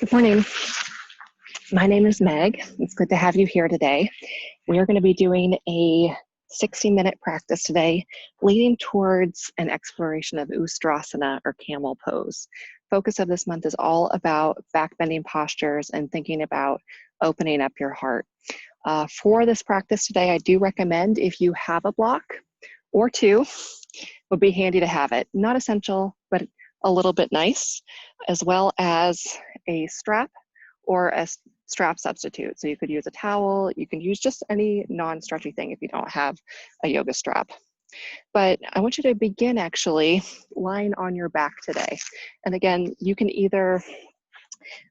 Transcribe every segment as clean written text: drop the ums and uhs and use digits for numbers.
Good morning. My name is Meg. It's good to have you here today. We are going to be doing a 60-minute practice today, leading towards an exploration of Ustrasana or camel pose. Focus of this month is all about back bending postures and thinking about opening up your heart. For this practice today, I do recommend if you have a block or two, it would be handy to have it. Not essential, but a little bit nice, as well as a strap or a strap substitute. So you could use a towel, you can use just any non-stretchy thing if you don't have a yoga strap. But I want you to begin actually lying on your back today. And again, you can either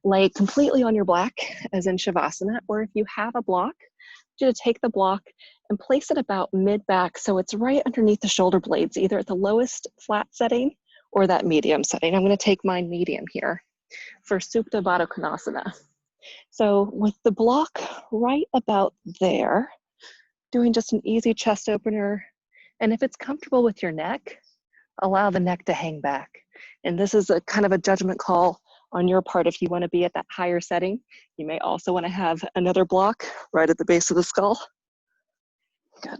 lay completely on your back as in Shavasana, or if you have a block, you to take the block and place it about mid-back so it's right underneath the shoulder blades, either at the lowest flat setting or that medium setting. I'm going to take mine medium here for Supta Baddha Konasana. So with the block right about there, doing just an easy chest opener. And if it's comfortable with your neck, allow the neck to hang back. And this is a kind of a judgment call on your part. If you want to be at that higher setting, you may also want to have another block right at the base of the skull. Good.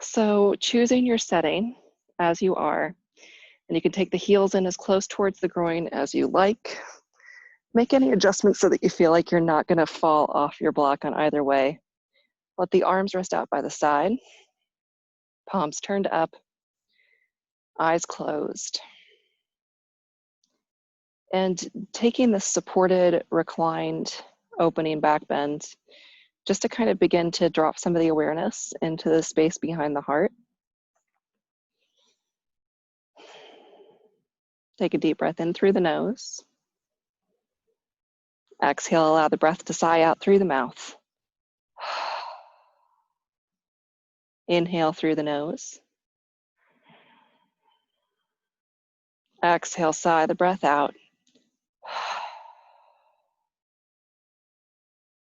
So choosing your setting as you are, and you can take the heels in as close towards the groin as you like. Make any adjustments so that you feel like you're not going to fall off your block on either way. Let the arms rest out by the side, palms turned up, eyes closed. And taking the supported, reclined, opening back bend, just to kind of begin to drop some of the awareness into the space behind the heart. Take a deep breath in through the nose. Exhale, allow the breath to sigh out through the mouth. Inhale through the nose. Exhale, sigh the breath out.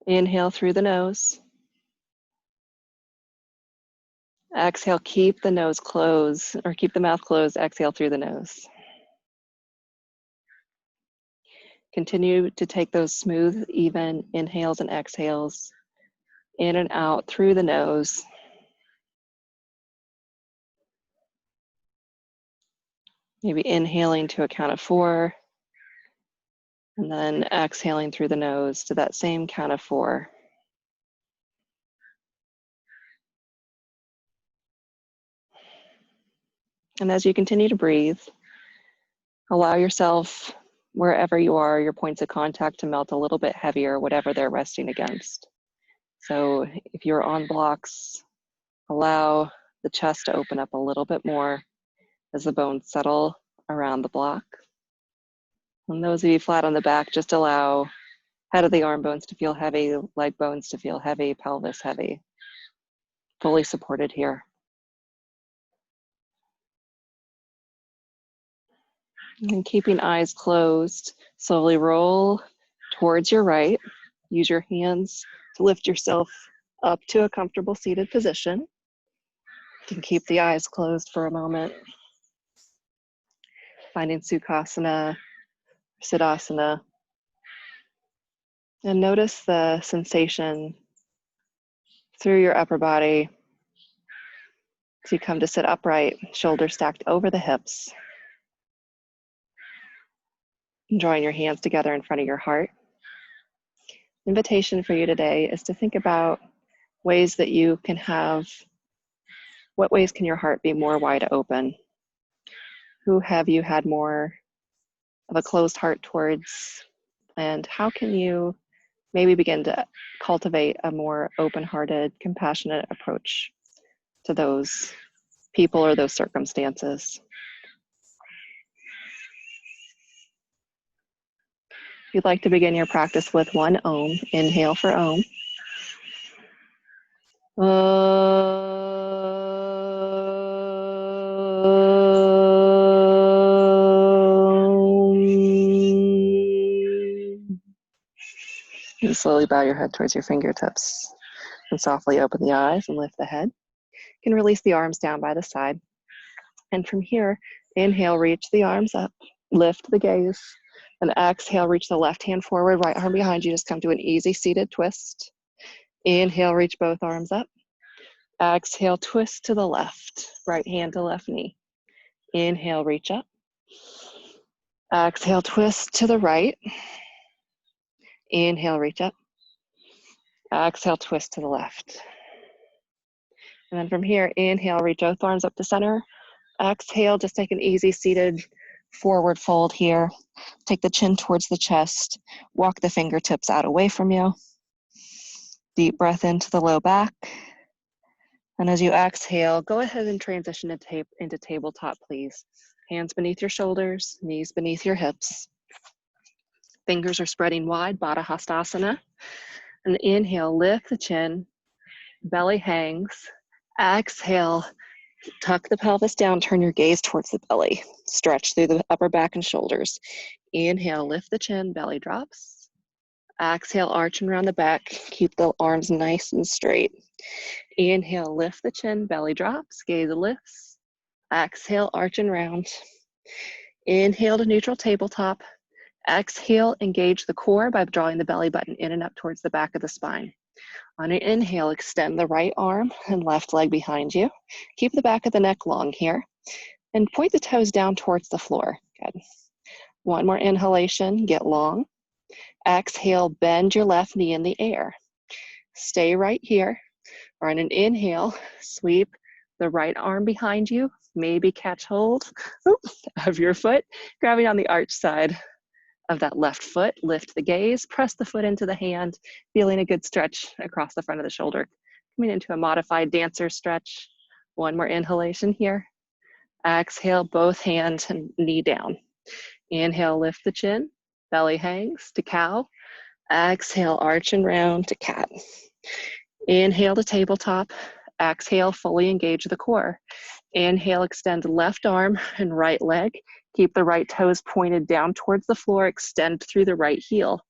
Inhale through the nose. Exhale, keep the nose closed, or keep the mouth closed. Exhale through the nose. Continue to take those smooth, even inhales and exhales in and out through the nose. Maybe inhaling to a count of 4, and then exhaling through the nose to that same count of 4. And as you continue to breathe, allow yourself, wherever you are, your points of contact to melt a little bit heavier, whatever they're resting against. So if you're on blocks, allow the chest to open up a little bit more as the bones settle around the block. And those of you flat on the back, just allow head of the arm bones to feel heavy, leg bones to feel heavy, pelvis heavy. Fully supported here. And keeping eyes closed, slowly roll towards your right. Use your hands to lift yourself up to a comfortable seated position. You can keep the eyes closed for a moment. Finding Sukhasana, Siddhasana. And notice the sensation through your upper body as you come to sit upright, shoulders stacked over the hips. And drawing your hands together in front of your heart. Invitation for you today is to think about ways that you can have, what ways can your heart be more wide open? Who have you had more of a closed heart towards? And how can you maybe begin to cultivate a more open-hearted, compassionate approach to those people or those circumstances? If you'd like to begin your practice with one Om, inhale for Om. And slowly bow your head towards your fingertips and softly open the eyes and lift the head. You can release the arms down by the side. And from here, inhale, reach the arms up, lift the gaze, And exhale, reach the left hand forward, right arm behind you. Just come to an easy seated twist. Inhale, reach both arms up. Exhale, twist to the left, right hand to left knee. Inhale, reach up. Exhale, twist to the right. Inhale, reach up. Exhale, twist to the left. And then from here, inhale, reach both arms up to center. Exhale, just take an easy seated forward fold here. Take the chin towards the chest. Walk the fingertips out away from you. Deep breath into the low back. And as you exhale, go ahead and transition into tabletop, please. Hands beneath your shoulders, knees beneath your hips. Fingers are spreading wide, Baddha Hastasana. And inhale, lift the chin, belly hangs. Exhale, tuck the pelvis down, turn your gaze towards the belly. Stretch through the upper back and shoulders. Inhale, lift the chin, belly drops. Exhale, arch and round the back. Keep the arms nice and straight. Inhale, lift the chin, belly drops, gaze lifts. Exhale, arch and round. Inhale to neutral tabletop. Exhale, engage the core by drawing the belly button in and up towards the back of the spine. On an inhale, extend the right arm and left leg behind you. Keep the back of the neck long here. And point the toes down towards the floor. Good. One more inhalation, get long. Exhale, bend your left knee in the air. Stay right here. Or on an inhale, sweep the right arm behind you. Maybe catch hold of your foot, grabbing on the arch side of that left foot. Lift the gaze, press the foot into the hand, feeling a good stretch across the front of the shoulder. Coming into a modified dancer stretch. One more inhalation here. Exhale, both hands and knee down. Inhale, lift the chin, belly hangs to cow. Exhale, arch and round to cat. Inhale to tabletop. Exhale, fully engage the core. Inhale, extend left arm and right leg. Keep the right toes pointed down towards the floor. Extend through the right heel.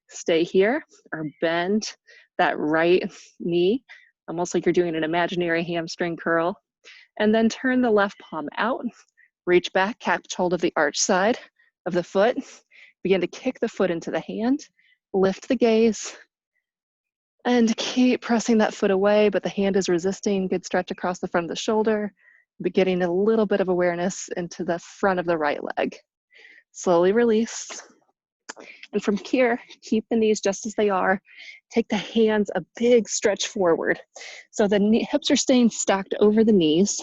Stay here or bend that right knee, almost like you're doing an imaginary hamstring curl. And then turn the left palm out. Reach back, catch hold of the arch side of the foot. Begin to kick the foot into the hand. Lift the gaze. And keep pressing that foot away, but the hand is resisting. Good stretch across the front of the shoulder. But getting a little bit of awareness into the front of the right leg. Slowly release. And from here, keep the knees just as they are. Take the hands a big stretch forward. So the hips are staying stacked over the knees.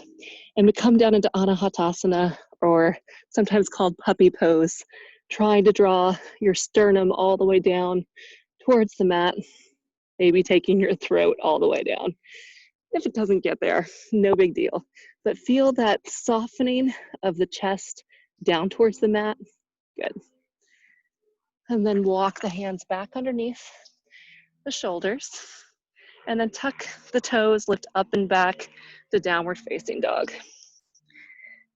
And we come down into Anahatasana, or sometimes called puppy pose. Trying to draw your sternum all the way down towards the mat. Maybe taking your throat all the way down. If it doesn't get there, no big deal. But feel that softening of the chest down towards the mat. Good. And then walk the hands back underneath the shoulders. And then tuck the toes, lift up and back to downward facing dog.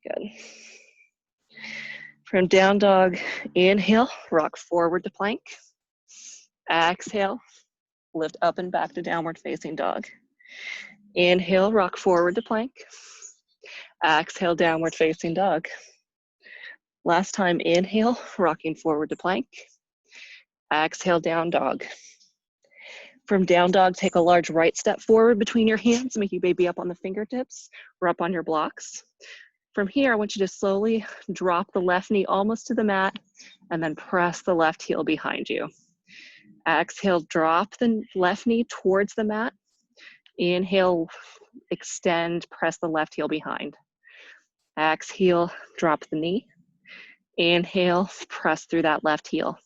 Good. From down dog, inhale, rock forward to plank. Exhale, lift up and back to downward facing dog. Inhale, rock forward to plank. Exhale, downward facing dog. Last time, inhale, rocking forward to plank. Exhale, down dog. From down dog, take a large right step forward between your hands, make you baby up on the fingertips or up on your blocks. From here, I want you to slowly drop the left knee almost to the mat and then press the left heel behind you. Exhale, drop the left knee towards the mat. Inhale, extend, press the left heel behind. Exhale, drop the knee. Inhale, press through that left heel.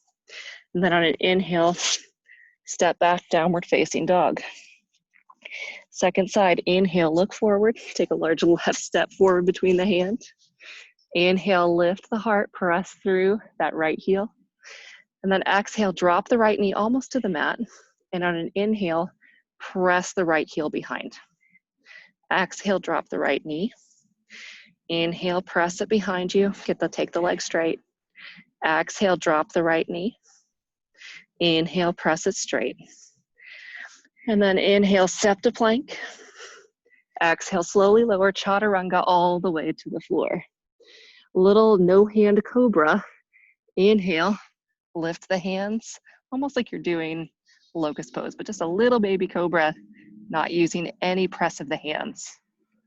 And then on an inhale, step back, downward facing dog. Second side, inhale, look forward. Take a large left step forward between the hands. Inhale, lift the heart, press through that right heel. And then exhale, drop the right knee almost to the mat. And on an inhale, press the right heel behind. Exhale, drop the right knee. Inhale, press it behind you. Take the leg straight. Exhale, drop the right knee. Inhale, press it straight. And then inhale, step to plank. Exhale, slowly lower chaturanga all the way to the floor. Little no hand cobra Inhale, lift the hands, almost like you're doing locust pose, but just a little baby cobra, not using any press of the hands.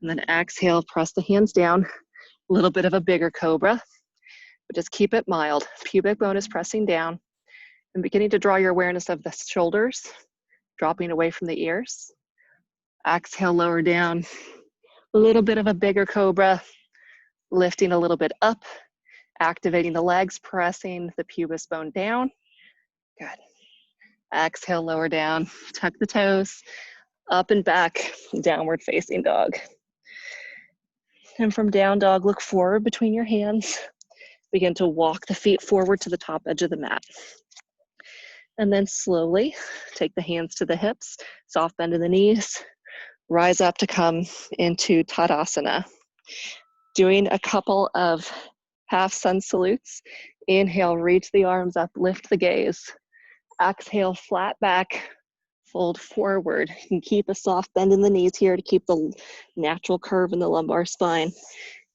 And then exhale, press the hands down, a little bit of a bigger cobra, but just keep it mild. Pubic bone is pressing down and beginning to draw your awareness of the shoulders, dropping away from the ears. Exhale, lower down, a little bit of a bigger cobra, lifting a little bit up, activating the legs, pressing the pubis bone down. Good. Exhale, lower down, tuck the toes, up and back, downward facing dog. And from down dog, look forward between your hands. Begin to walk the feet forward to the top edge of the mat. And then slowly take the hands to the hips, soft bend in the knees, rise up to come into Tadasana. Doing a couple of half sun salutes. Inhale, reach the arms up, lift the gaze. Exhale, flat back, fold forward. You can keep a soft bend in the knees here to keep the natural curve in the lumbar spine.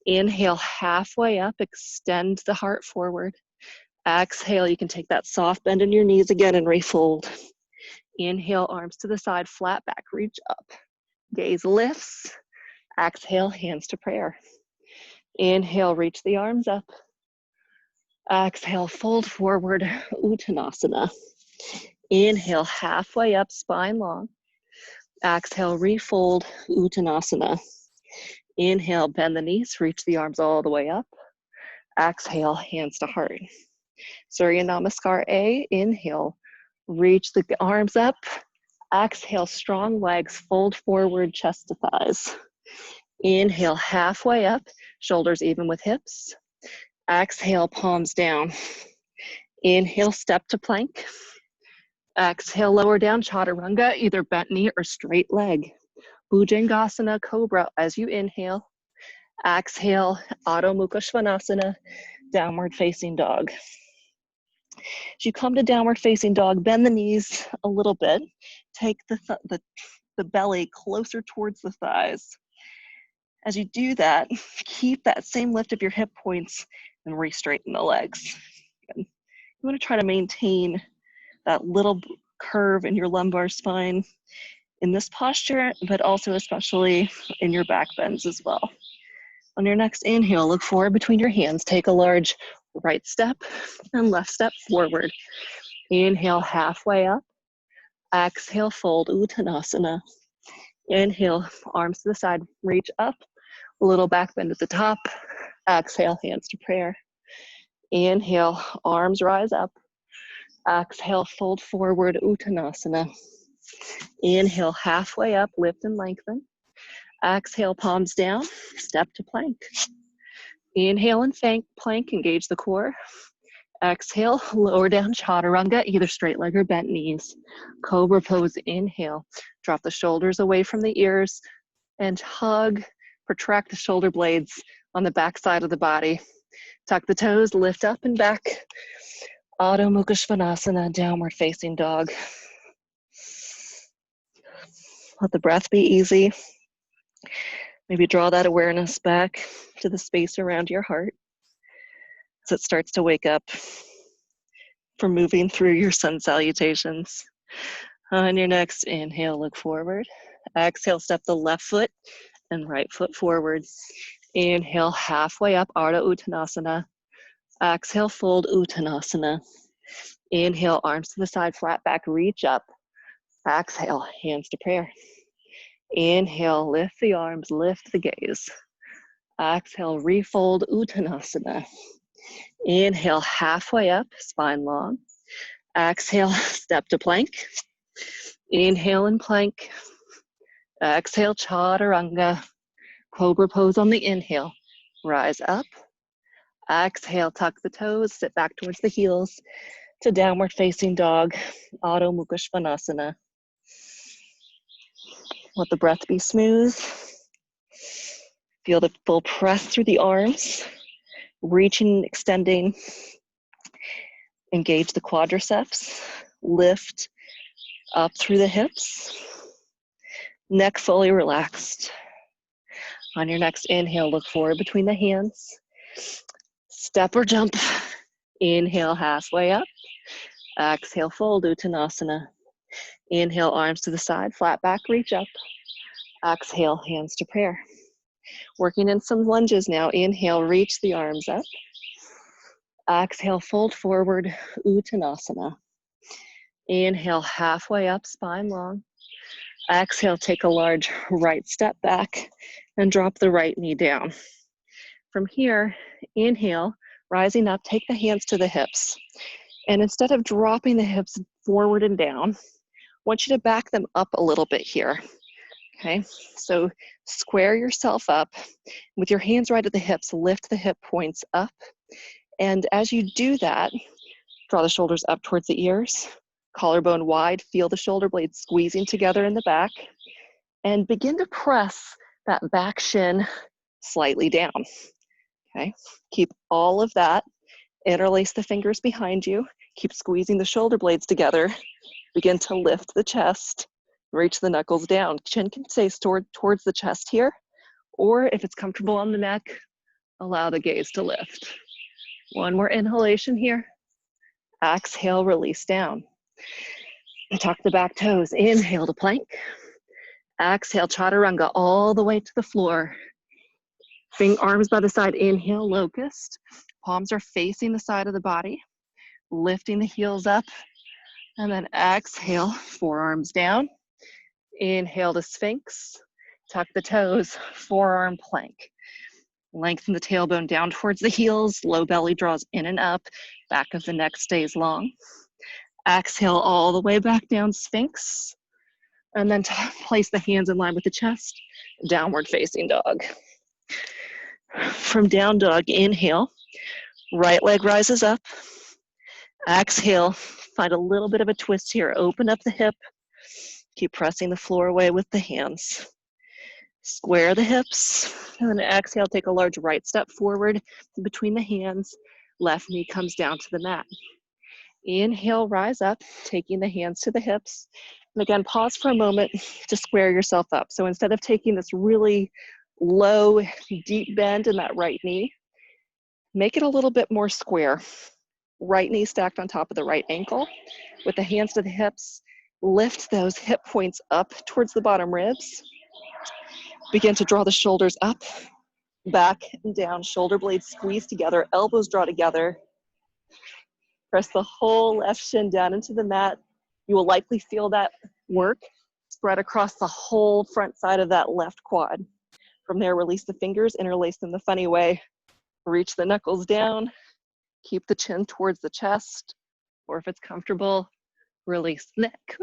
Inhale, halfway up, extend the heart forward. Exhale, you can take that soft bend in your knees again and refold. Inhale, arms to the side, flat back, reach up. Gaze lifts. Exhale, hands to prayer. Inhale, reach the arms up. Exhale, fold forward, Uttanasana. Inhale, halfway up, spine long. Exhale, refold, Uttanasana. Inhale, bend the knees, reach the arms all the way up. Exhale, hands to heart. Surya Namaskar A, inhale, reach the arms up. Exhale, strong legs, fold forward, chest to thighs. Inhale, halfway up, shoulders even with hips. Exhale, palms down. Inhale, step to plank. Exhale, lower down, chaturanga, either bent knee or straight leg. Bhujangasana, cobra as you inhale. Exhale, Adho Mukha Svanasana, downward facing dog. As you come to downward facing dog, bend the knees a little bit. Take the belly closer towards the thighs. As you do that, keep that same lift of your hip points and re-straighten the legs. Good. You want to try to maintain that little curve in your lumbar spine in this posture, but also especially in your back bends as well. On your next inhale, look forward between your hands. Take a large right step and left step forward. Inhale, halfway up. Exhale, fold, Uttanasana. Inhale, arms to the side, reach up. A little back bend at the top. Exhale, hands to prayer. Inhale, arms rise up. Exhale, fold forward, Uttanasana. Inhale, halfway up, lift and lengthen. Exhale, palms down, step to plank. Inhale and plank, engage the core. Exhale, lower down, chaturanga, either straight leg or bent knees. Cobra pose, inhale. Drop the shoulders away from the ears and hug, protract the shoulder blades on the back side of the body. Tuck the toes, lift up and back. Adho Mukha Svanasana, downward facing dog. Let the breath be easy. Maybe draw that awareness back to the space around your heart as it starts to wake up from moving through your sun salutations. On your next inhale, look forward. Exhale, step the left foot and right foot forward. Inhale, halfway up, Ardha Uttanasana. Exhale, fold, Uttanasana. Inhale, arms to the side, flat back, reach up. Exhale, hands to prayer. Inhale, lift the arms, lift the gaze. Exhale, refold, Uttanasana. Inhale, halfway up, spine long. Exhale, step to plank. Inhale and plank. Exhale, chaturanga. Cobra pose on the inhale. Rise up. Exhale, tuck the toes, sit back towards the heels to downward facing dog, Adho Mukha Svanasana. Let the breath be smooth. Feel the full press through the arms, reaching, extending. Engage the quadriceps, lift up through the hips. Neck fully relaxed. On your next inhale, look forward between the hands. Step or jump. Inhale, halfway up. Exhale, fold, Uttanasana. Inhale, arms to the side, flat back, reach up. Exhale, hands to prayer. Working in some lunges now. Inhale, reach the arms up. Exhale, fold forward, Uttanasana. Inhale, halfway up, spine long. Exhale, take a large right step back and drop the right knee down. From here, inhale, rising up, take the hands to the hips. And instead of dropping the hips forward and down, I want you to back them up a little bit here. Okay, so square yourself up with your hands right at the hips, lift the hip points up. And as you do that, draw the shoulders up towards the ears, collarbone wide, feel the shoulder blades squeezing together in the back, and begin to press that back shin slightly down. Okay, keep all of that. Interlace the fingers behind you. Keep squeezing the shoulder blades together. Begin to lift the chest. Reach the knuckles down. Chin can stay towards the chest here, or if it's comfortable on the neck, allow the gaze to lift. One more inhalation here. Exhale, release down. Tuck the back toes. Inhale to plank. Exhale, chaturanga all the way to the floor. Arms by the side. Inhale, locust. Palms are facing the side of the body. Lifting the heels up. And then exhale, forearms down. Inhale to Sphinx. Tuck the toes, forearm plank. Lengthen the tailbone down towards the heels. Low belly draws in and up. Back of the neck stays long. Exhale all the way back down, Sphinx. And then place the hands in line with the chest. Downward facing dog. From down dog, inhale. Right leg rises up. Exhale, find a little bit of a twist here. Open up the hip. Keep pressing the floor away with the hands. Square the hips. And then exhale, take a large right step forward between the hands. Left knee comes down to the mat. Inhale, rise up, taking the hands to the hips. And again, pause for a moment to square yourself up. So instead of taking this really low, deep bend in that right knee, make it a little bit more square. Right knee stacked on top of the right ankle. With the hands to the hips, lift those hip points up towards the bottom ribs. Begin to draw the shoulders up, back and down. Shoulder blades squeeze together, elbows draw together. Press the whole left shin down into the mat. You will likely feel that work spread across the whole front side of that left quad. From there, release the fingers, interlace them the funny way. Reach the knuckles down. Keep the chin towards the chest, or if it's comfortable, release the neck.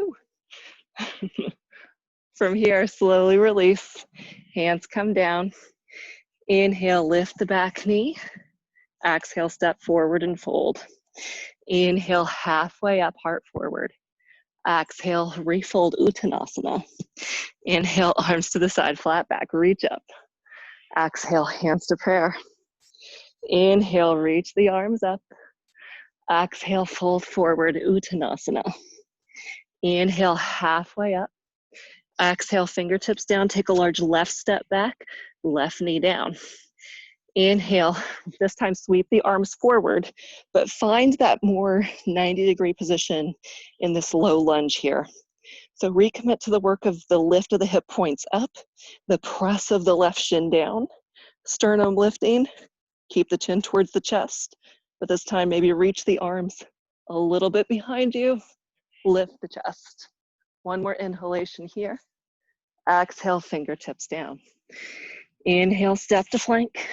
From here, slowly release. Hands come down. Inhale, lift the back knee. Exhale, step forward and fold. Inhale, halfway up, heart forward. Exhale, refold, Uttanasana. Inhale, arms to the side, flat back, reach up. Exhale, hands to prayer. Inhale, reach the arms up. Exhale, fold forward, Uttanasana. Inhale, halfway up. Exhale, fingertips down, take a large left step back, left knee down. Inhale, this time sweep the arms forward, but find that more 90-degree position in this low lunge here. So recommit to the work of the lift of the hip points up, the press of the left shin down, sternum lifting, keep the chin towards the chest, but this time maybe reach the arms a little bit behind you, lift the chest. One more inhalation here. Exhale, fingertips down. Inhale, step to flank.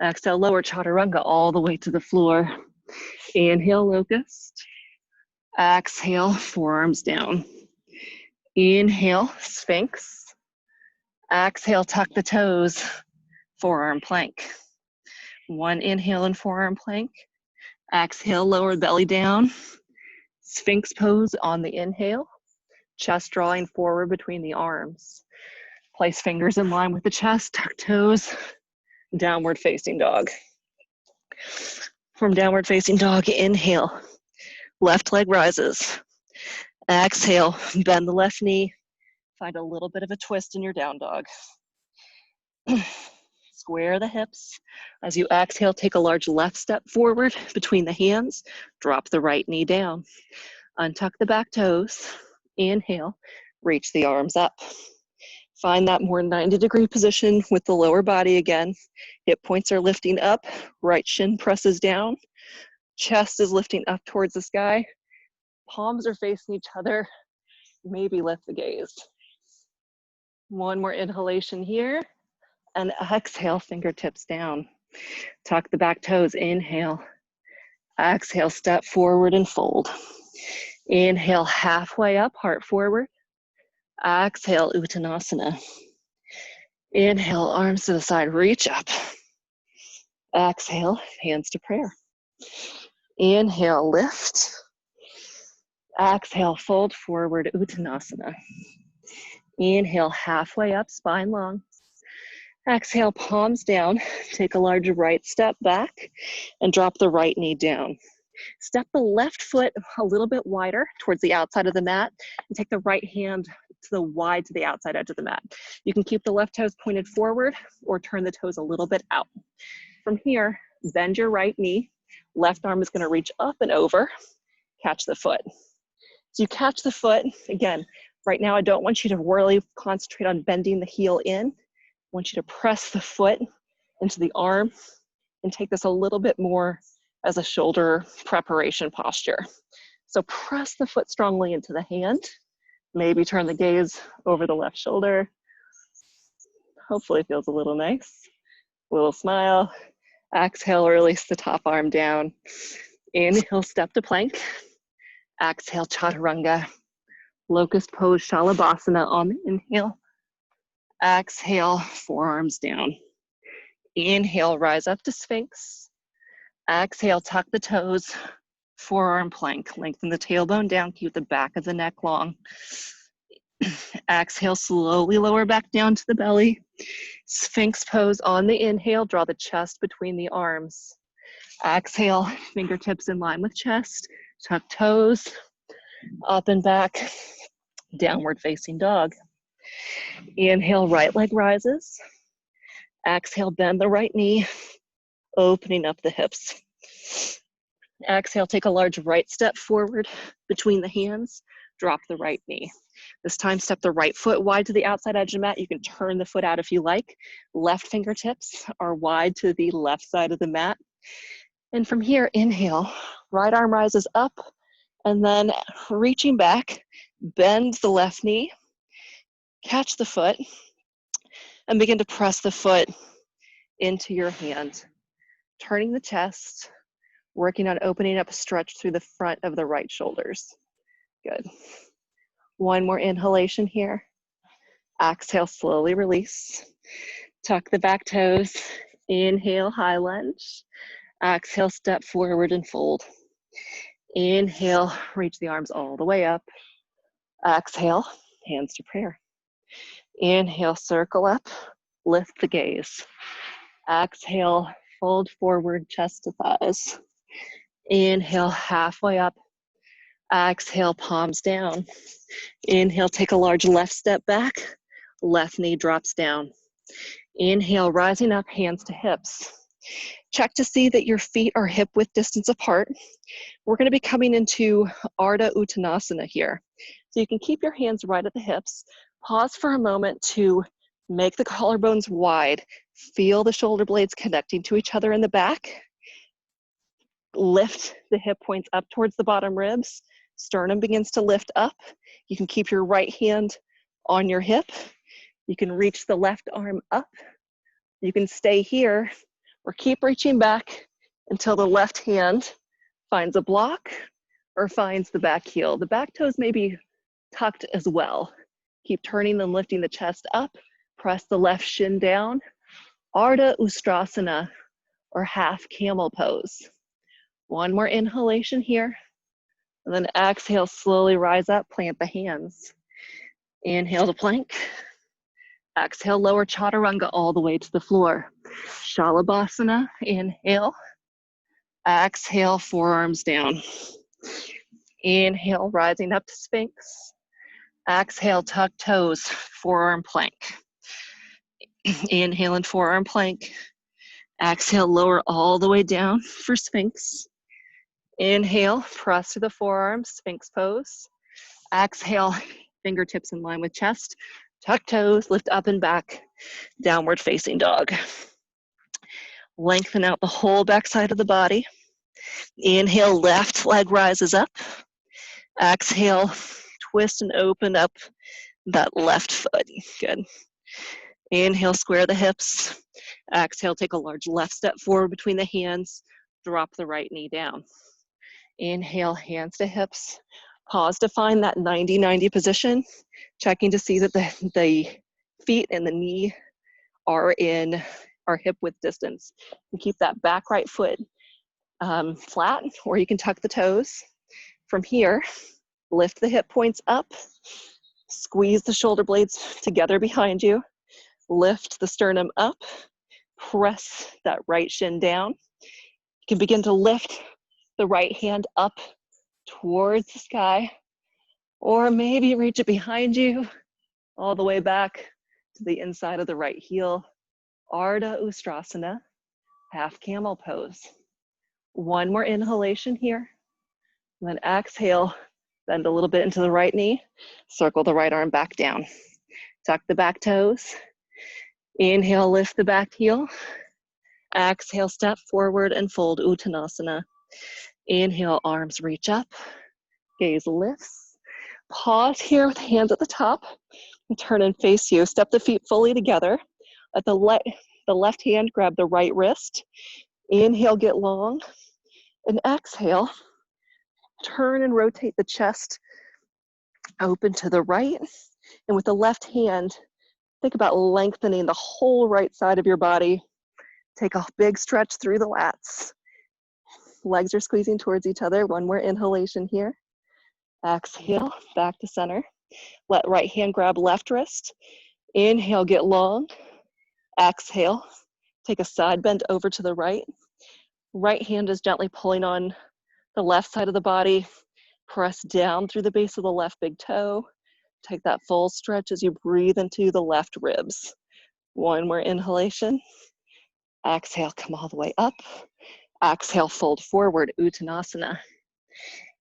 Exhale, lower chaturanga all the way to the floor. Inhale, locust. Exhale, forearms down. Inhale, Sphinx. Exhale, tuck the toes, forearm plank. One inhale and forearm plank. Exhale, lower belly down. Sphinx pose on the inhale. Chest drawing forward between the arms. Place fingers in line with the chest, tuck toes. Downward facing dog. From downward facing dog, inhale. Left leg rises. Exhale, bend the left knee. Find a little bit of a twist in your down dog. square the hips. As you exhale, take a large left step forward between the hands. Drop the right knee down. Untuck the back toes. Inhale, reach the arms up. Find that more 90-degree position with the lower body again. Hip points are lifting up. Right shin presses down. Chest is lifting up towards the sky. Palms are facing each other. Maybe lift the gaze. One more inhalation here. And exhale, fingertips down. Tuck the back toes, inhale. Exhale, step forward and fold. Inhale, halfway up, heart forward. Exhale, Uttanasana. Inhale, arms to the side, reach up. Exhale, hands to prayer. Inhale, lift. Exhale, fold forward, Uttanasana. Inhale, halfway up, spine long. Exhale, palms down. Take a large right step back and drop the right knee down. Step the left foot a little bit wider towards the outside of the mat and take the right hand to the outside edge of the mat. You can keep the left toes pointed forward or turn the toes a little bit out. From here, bend your right knee. Left arm is going to reach up and over. Catch the foot. So you catch the foot. Again, right now I don't want you to really concentrate on bending the heel in. I want you to press the foot into the arm and take this a little bit more as a shoulder preparation posture. So press the foot strongly into the hand. Maybe turn the gaze over the left shoulder. Hopefully it feels a little nice. A little smile. Exhale, release the top arm down. Inhale, step to plank. Exhale, chaturanga. Locust pose, shalabhasana on the inhale. Exhale, forearms down. Inhale, rise up to Sphinx. Exhale, tuck the toes, forearm plank. Lengthen the tailbone down, keep the back of the neck long. Exhale, slowly lower back down to the belly. Sphinx pose on the inhale, draw the chest between the arms. Exhale, fingertips in line with chest, tuck toes, up and back, downward facing dog. Inhale, right leg rises. Exhale, bend the right knee, opening up the hips. Exhale, take a large right step forward between the hands, drop the right knee. This time, step the right foot wide to the outside edge of the mat. You can turn the foot out if you like. Left fingertips are wide to the left side of the mat. And from here, inhale, right arm rises up, and then reaching back, bend the left knee, catch the foot, and begin to press the foot into your hand. Turning the chest, working on opening up a stretch through the front of the right shoulders. Good. One more inhalation here. Exhale, slowly release. Tuck the back toes. Inhale, high lunge. Exhale, step forward and fold. Inhale, reach the arms all the way up. Exhale, hands to prayer. Inhale, circle up, lift the gaze. Exhale, fold forward, chest to thighs. Inhale, halfway up. Exhale, palms down. Inhale, take a large left step back. Left knee drops down. Inhale, rising up, hands to hips. Check to see that your feet are hip width distance apart. We're going to be coming into Ardha Uttanasana here. So you can keep your hands right at the hips. Pause for a moment to make the collarbones wide. Feel the shoulder blades connecting to each other in the back. Lift the hip points up towards the bottom ribs. Sternum begins to lift up. You can keep your right hand on your hip. You can reach the left arm up. You can stay here or keep reaching back until the left hand finds a block or finds the back heel. The back toes may be tucked as well. Keep turning and lifting the chest up. Press the left shin down. Ardha Ustrasana, or half camel pose. One more inhalation here. And then exhale, slowly rise up, plant the hands. Inhale to plank. Exhale, lower chaturanga all the way to the floor. Shalabhasana, inhale. Exhale, forearms down. Inhale, rising up to Sphinx. Exhale, tuck toes, forearm plank. Inhale in forearm plank. Exhale, lower all the way down for Sphinx. Inhale, press through the forearms, Sphinx pose. Exhale, fingertips in line with chest. Tuck toes, lift up and back, downward facing dog. Lengthen out the whole back side of the body. Inhale, left leg rises up. Exhale, twist and open up that left foot. Good. Inhale, square the hips. Exhale, take a large left step forward between the hands. Drop the right knee down. Inhale, hands to hips. Pause to find that 90-90 position. Checking to see that the feet and the knee are in our hip width distance. And keep that back right foot flat, or you can tuck the toes. From here, lift the hip points up. Squeeze the shoulder blades together behind you. Lift the sternum up. Press that right shin down. You can begin to lift the right hand up towards the sky, or maybe reach it behind you all the way back to the inside of the right heel. Ardha Ustrasana, half camel pose. One more inhalation here. Then exhale, bend a little bit into the right knee. Circle the right arm back down. Tuck the back toes. Inhale, lift the back heel. Exhale, step forward and fold Uttanasana. Inhale, arms reach up. Gaze lifts. Pause here with hands at the top. And turn and face you. Step the feet fully together. Let the left hand grab the right wrist. Inhale, get long. And exhale, turn and rotate the chest open to the right. And with the left hand, think about lengthening the whole right side of your body. Take a big stretch through the lats. Legs are squeezing towards each other. One more inhalation here. Exhale, back to center. Let right hand grab left wrist. Inhale, get long. Exhale, take a side bend over to the right. Right hand is gently pulling on the left side of the body. Press down through the base of the left big toe. Take that full stretch as you breathe into the left ribs. One more inhalation. Exhale, come all the way up. Exhale, fold forward, Uttanasana.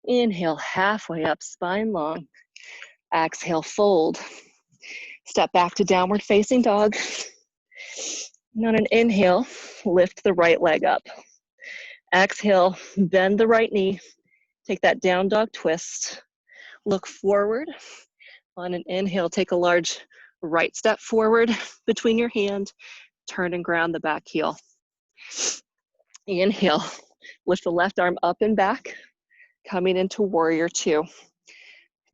Inhale, halfway up, spine long. Exhale, fold. Step back to downward facing dog. And on an inhale, lift the right leg up. Exhale, bend the right knee. Take that down dog twist. Look forward. On an inhale, take a large right step forward between your hand. Turn and ground the back heel. Inhale, lift the left arm up and back, coming into warrior two.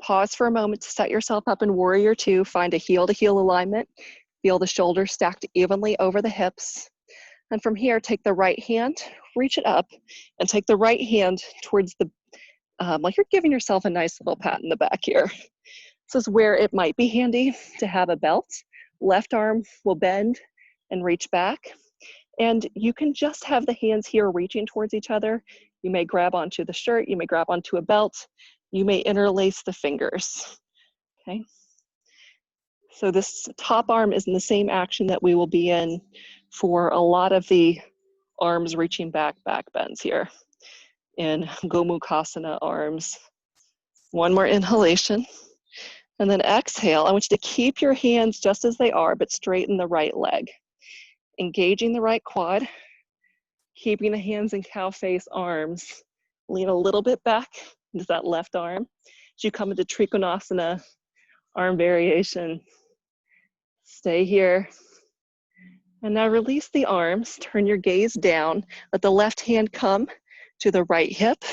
Pause for a moment to set yourself up in warrior two. Find a heel to heel alignment. Feel the shoulders stacked evenly over the hips. And from here, take the right hand, reach it up, and take the right hand towards the, like you're giving yourself a nice little pat in the back here. This is where it might be handy to have a belt. Left arm will bend and reach back. And you can just have the hands here reaching towards each other. You may grab onto the shirt, you may grab onto a belt, you may interlace the fingers, okay? So this top arm is in the same action that we will be in for a lot of the arms reaching back bends here in Gomukhasana arms. One more inhalation. And then exhale. I want you to keep your hands just as they are, but straighten the right leg. Engaging the right quad, keeping the hands in cow face arms. Lean a little bit back into that left arm. As you come into Trikonasana, arm variation. Stay here. And now release the arms. Turn your gaze down. Let the left hand come to the right hip.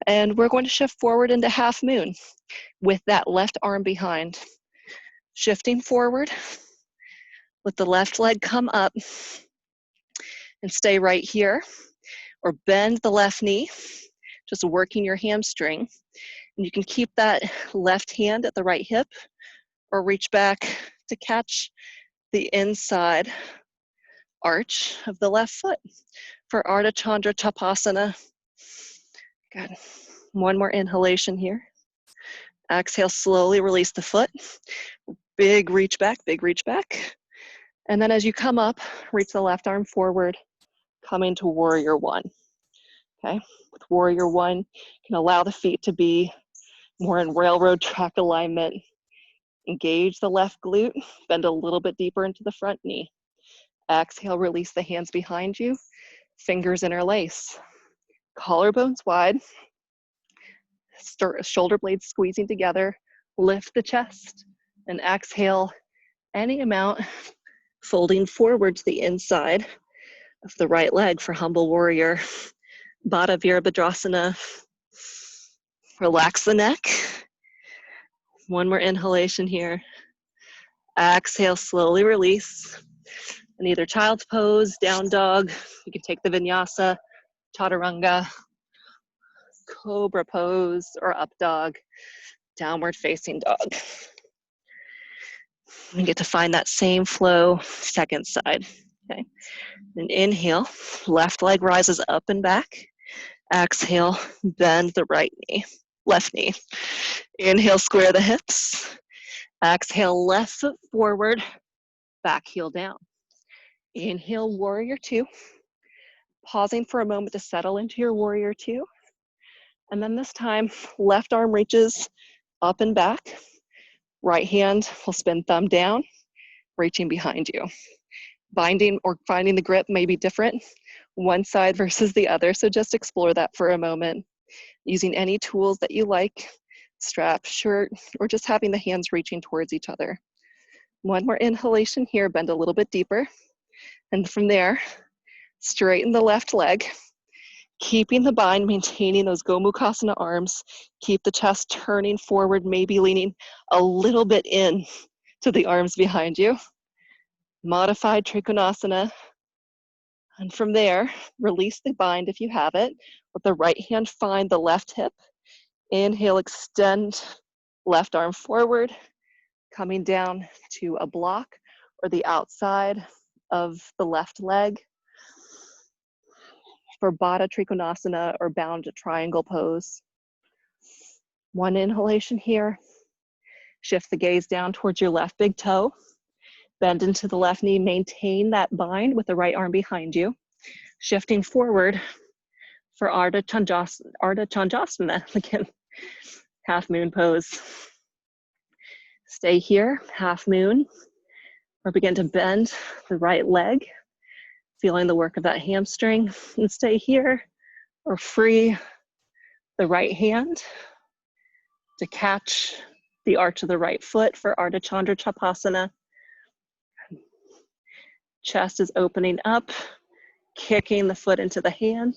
And we're going to shift forward into half moon with that left arm behind. Shifting forward. Let the left leg come up and stay right here, or bend the left knee, just working your hamstring. And you can keep that left hand at the right hip or reach back to catch the inside arch of the left foot for Ardha Chandra Tapasana. Good. One more inhalation here. Exhale, slowly release the foot. Big reach back, big reach back. And then as you come up, reach the left arm forward, come into warrior one. Okay, with warrior one, you can allow the feet to be more in railroad track alignment. Engage the left glute, bend a little bit deeper into the front knee. Exhale, release the hands behind you, fingers interlace. Collarbones wide, shoulder blades squeezing together, lift the chest, and exhale any amount, folding forward to the inside of the right leg for humble warrior. Baddha Virabhadrasana. Relax the neck. One more inhalation here. Exhale, slowly release. And either child's pose, down dog, you can take the vinyasa, chaturanga, cobra pose, or up dog, downward facing dog. We get to find that same flow, second side. Okay. And inhale, left leg rises up and back. Exhale, bend the right knee, left knee. Inhale, square the hips. Exhale, left foot forward, back heel down. Inhale, warrior two. Pausing for a moment to settle into your warrior two. And then this time, left arm reaches up and back. Right hand will spin thumb down, reaching behind you. Binding or finding the grip may be different, one side versus the other, so just explore that for a moment. Using any tools that you like, strap, shirt, or just having the hands reaching towards each other. One more inhalation here, bend a little bit deeper. And from there, straighten the left leg, keeping the bind, maintaining those Gomukhasana arms. Keep the chest turning forward, maybe leaning a little bit in to the arms behind you. Modified Trikonasana. And from there, release the bind if you have it. Let the right hand find the left hip. Inhale, extend left arm forward, coming down to a block or the outside of the left leg for Baddha Trikonasana or bound triangle pose. One inhalation here. Shift the gaze down towards your left big toe. Bend into the left knee, maintain that bind with the right arm behind you. Shifting forward for Ardha Chandrasana, again, half moon pose. Stay here, half moon, or begin to bend the right leg, feeling the work of that hamstring, and stay here, or free the right hand to catch the arch of the right foot for Ardha Chandra Chapasana. Chest is opening up, kicking the foot into the hand.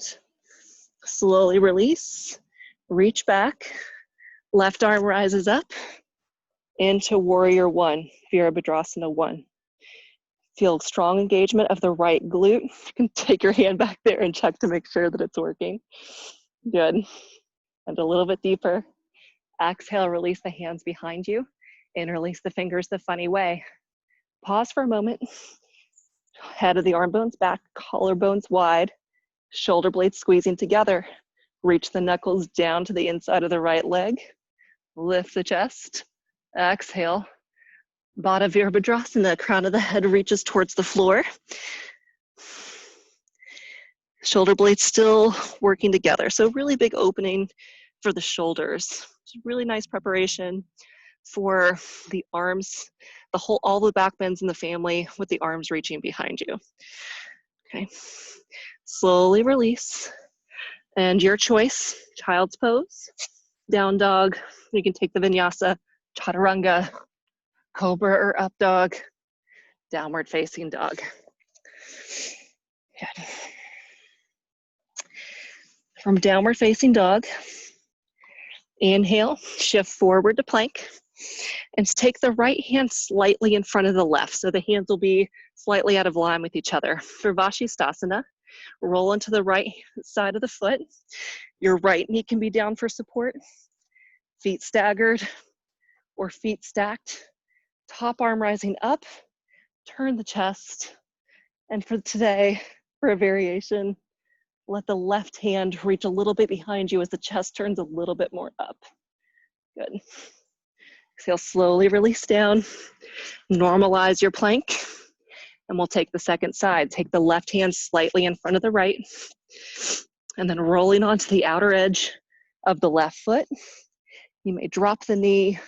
Slowly release, reach back, left arm rises up into warrior one, Virabhadrasana one. Feel strong engagement of the right glute. You can take your hand back there and check to make sure that it's working. Good. And a little bit deeper. Exhale, release the hands behind you and release the fingers the funny way. Pause for a moment. Head of the arm bones back, collarbones wide, shoulder blades squeezing together. Reach the knuckles down to the inside of the right leg. Lift the chest. Exhale. Baddha Virabhadrasana, crown of the head reaches towards the floor. Shoulder blades still working together. So really big opening for the shoulders. It's really nice preparation for the arms, all the back bends in the family with the arms reaching behind you. Okay, slowly release. And your choice, child's pose, down dog. You can take the vinyasa, chaturanga, cobra or up dog, downward facing dog. Good. From downward facing dog, inhale, shift forward to plank, and take the right hand slightly in front of the left. So the hands will be slightly out of line with each other. For Vashisthasana, roll into the right side of the foot. Your right knee can be down for support. Feet staggered or feet stacked. Top arm rising up, turn the chest. And for today, for a variation, let the left hand reach a little bit behind you as the chest turns a little bit more up. Good. Exhale, slowly release down. Normalize your plank. And we'll take the second side. Take the left hand slightly in front of the right, and then rolling onto the outer edge of the left foot. You may drop the knee, you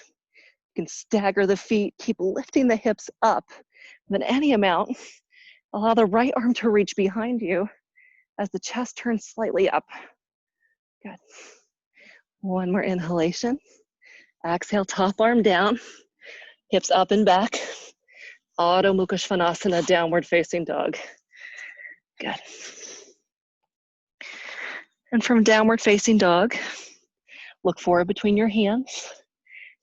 can stagger the feet, keep lifting the hips up, and then any amount. Allow the right arm to reach behind you as the chest turns slightly up. Good. One more inhalation. Exhale, top arm down, hips up and back. Adho Mukha Svanasana, downward facing dog. Good. And from downward facing dog, look forward between your hands.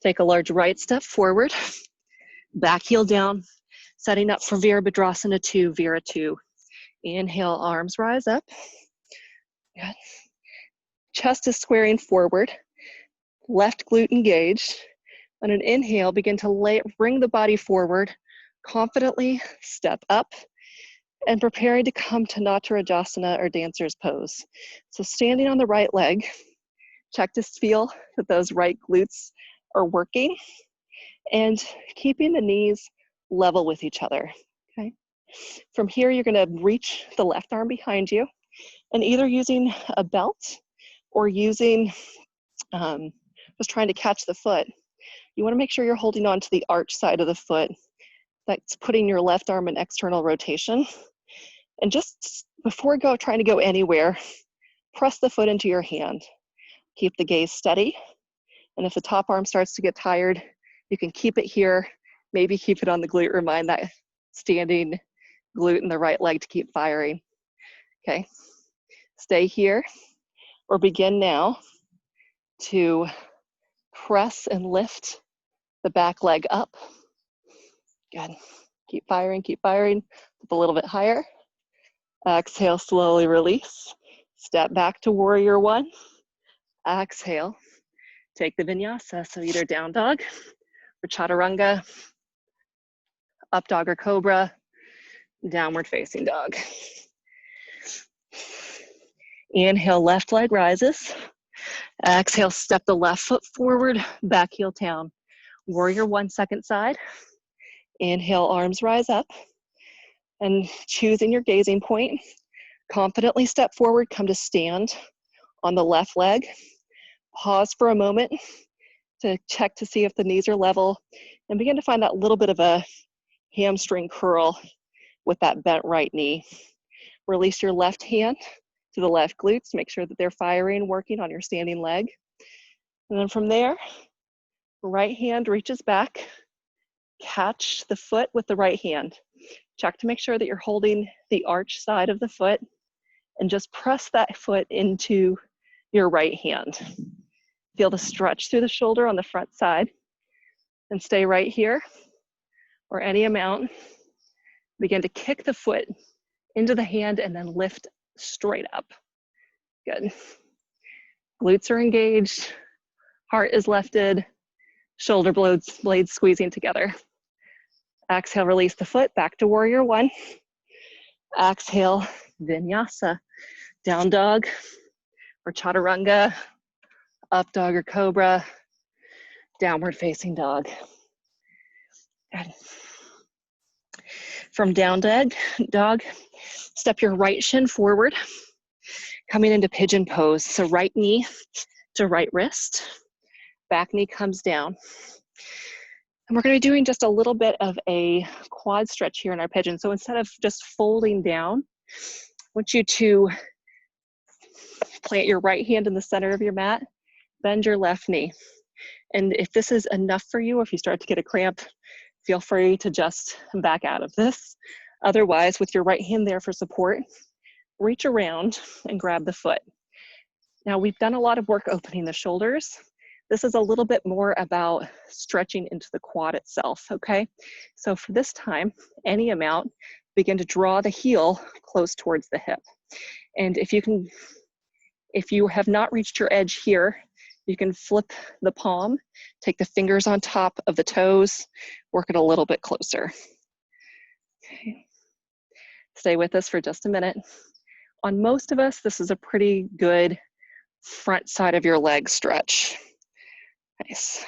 Take a large right step forward, back heel down, setting up for Virabhadrasana 2, Vira 2. Inhale, arms rise up. Good. Chest is squaring forward, left glute engaged. On an inhale, begin to bring the body forward, confidently step up, and preparing to come to Natarajasana or dancer's pose. So standing on the right leg, check to feel that those right glutes are working and keeping the knees level with each other, okay? From here, you're gonna reach the left arm behind you and either using a belt or using, just trying to catch the foot, you wanna make sure you're holding on to the arch side of the foot. That's putting your left arm in external rotation. And just before trying to go anywhere, press the foot into your hand. Keep the gaze steady. And if the top arm starts to get tired, you can keep it here. Maybe keep it on the glute, remind that standing glute in the right leg to keep firing. Okay, stay here or begin now to press and lift the back leg up. Good. Keep firing, up a little bit higher. Exhale, slowly release. Step back to warrior one. Exhale, take the vinyasa. So either down dog or chaturanga, up dog or cobra, downward facing dog. Inhale, left leg rises. Exhale, step the left foot forward, back heel down. Warrior one, second side. Inhale, arms rise up. And choosing your gazing point, confidently step forward, come to stand on the left leg. Pause for a moment to check to see if the knees are level and begin to find that little bit of a hamstring curl with that bent right knee. Release your left hand to the left glutes, make sure that they're firing, working on your standing leg. And then from there, right hand reaches back, catch the foot with the right hand. Check to make sure that you're holding the arch side of the foot and just press that foot into your right hand. Feel the stretch through the shoulder on the front side and stay right here or any amount. Begin to kick the foot into the hand and then lift straight up. Good. Glutes are engaged, heart is lifted, shoulder blades squeezing together. Exhale, release the foot, back to warrior one. Exhale, vinyasa, down dog or chaturanga, up dog or cobra, downward facing dog. Good. From down dog, step your right shin forward, coming into pigeon pose. So right knee to right wrist, back knee comes down. And we're going to be doing just a little bit of a quad stretch here in our pigeon. So instead of just folding down, I want you to plant your right hand in the center of your mat, bend your left knee. And if this is enough for you, if you start to get a cramp, feel free to just back out of this. Otherwise, with your right hand there for support, reach around and grab the foot. Now, we've done a lot of work opening the shoulders. This is a little bit more about stretching into the quad itself, okay? So for this time, any amount, begin to draw the heel close towards the hip. And if you have not reached your edge here, you can flip the palm, take the fingers on top of the toes, work it a little bit closer. Okay. Stay with us for just a minute. On most of us, this is a pretty good front side of your leg stretch. Nice.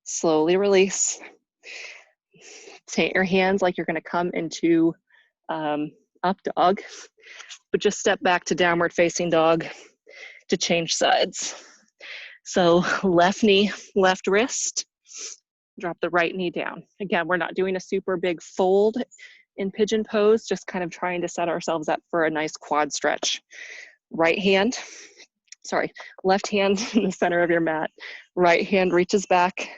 Slowly release. Take your hands like you're gonna come into up dog, but just step back to downward facing dog to change sides. So left knee, left wrist, drop the right knee down. Again, we're not doing a super big fold in pigeon pose, just kind of trying to set ourselves up for a nice quad stretch. Right hand, sorry, left hand in the center of your mat. Right hand reaches back,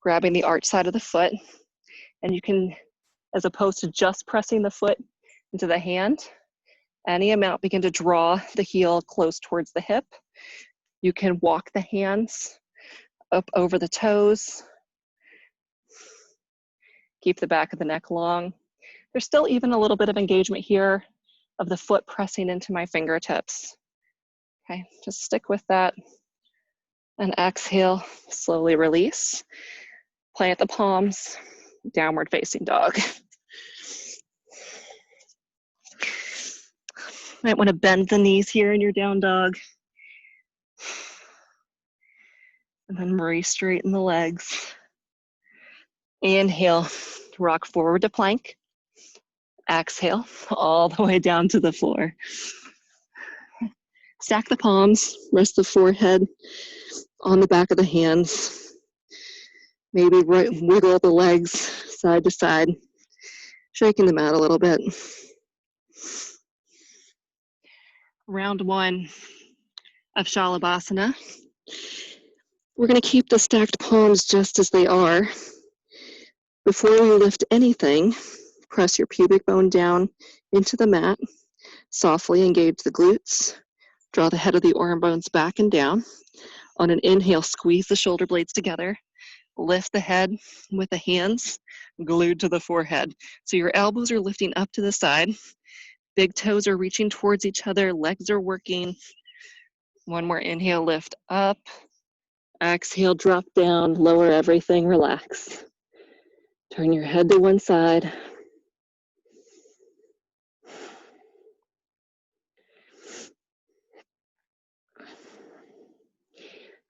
grabbing the arch side of the foot. And you can, as opposed to just pressing the foot into the hand, any amount, begin to draw the heel close towards the hip. You can walk the hands up over the toes. Keep the back of the neck long. There's still even a little bit of engagement here of the foot pressing into my fingertips. Okay, just stick with that. And exhale, slowly release. Plant the palms, downward facing dog. Might want to bend the knees here in your down dog. And then re-straighten the legs. Inhale, rock forward to plank. Exhale, all the way down to the floor. Stack the palms, rest the forehead on the back of the hands. Maybe wiggle the legs side to side, shaking them out a little bit. Round one of Shalabhasana. We're going to keep the stacked palms just as they are. Before we lift anything, press your pubic bone down into the mat. Softly engage the glutes. Draw the head of the arm bones back and down. On an inhale, squeeze the shoulder blades together. Lift the head with the hands glued to the forehead. So your elbows are lifting up to the side. Big toes are reaching towards each other. Legs are working. One more inhale, lift up. Exhale, drop down, lower everything, relax. Turn your head to one side.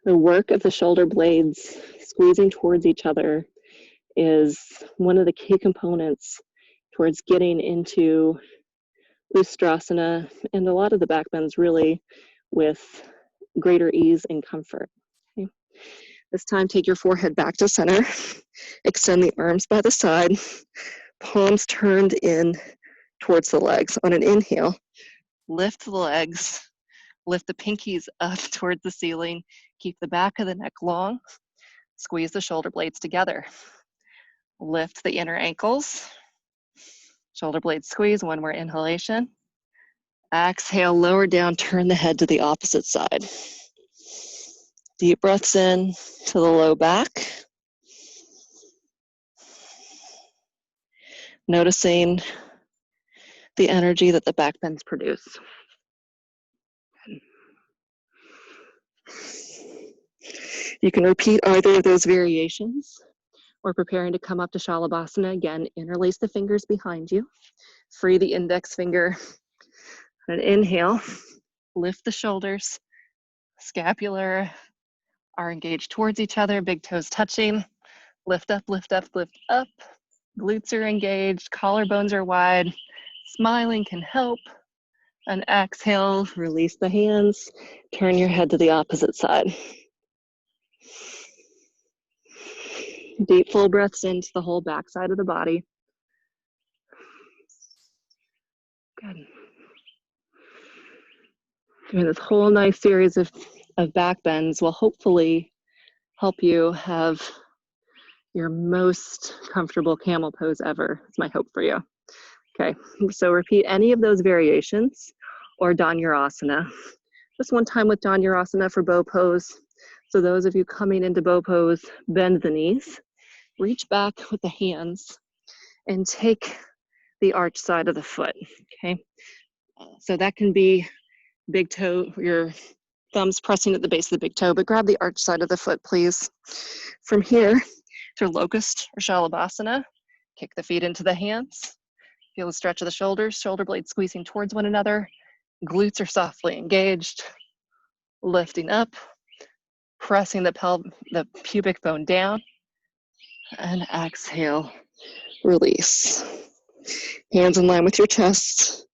The work of the shoulder blades squeezing towards each other is one of the key components towards getting into Ustrasana and a lot of the back bends really with greater ease and comfort. Okay. This time, take your forehead back to center. Extend the arms by the side. Palms turned in towards the legs. On an inhale, lift the legs. Lift the pinkies up towards the ceiling. Keep the back of the neck long. Squeeze the shoulder blades together. Lift the inner ankles. Shoulder blades squeeze. One more inhalation. Exhale, lower down, turn the head to the opposite side. Deep breaths in to the low back. Noticing the energy that the back bends produce. You can repeat either of those variations or preparing to come up to Shalabhasana. Again, interlace the fingers behind you. Free the index finger. And inhale, lift the shoulders. Scapular are engaged towards each other, big toes touching. Lift up, lift up, lift up. Glutes are engaged, collarbones are wide. Smiling can help. And exhale, release the hands. Turn your head to the opposite side. Deep full breaths into the whole back side of the body. Good. Doing this whole nice series of back bends will hopefully help you have your most comfortable camel pose ever. It's my hope for you. Okay, so repeat any of those variations or Dhanurasana. Just one time with Dhanurasana for bow pose. So those of you coming into bow pose, bend the knees, reach back with the hands, and take the arch side of the foot, okay? So that can be big toe, your thumbs pressing at the base of the big toe, but grab the arch side of the foot, please. From here, to locust or Shalabhasana, kick the feet into the hands. Feel the stretch of the shoulders, shoulder blades squeezing towards one another. Glutes are softly engaged. Lifting up, pressing the pubic bone down. And exhale, Release. Hands in line with your chest.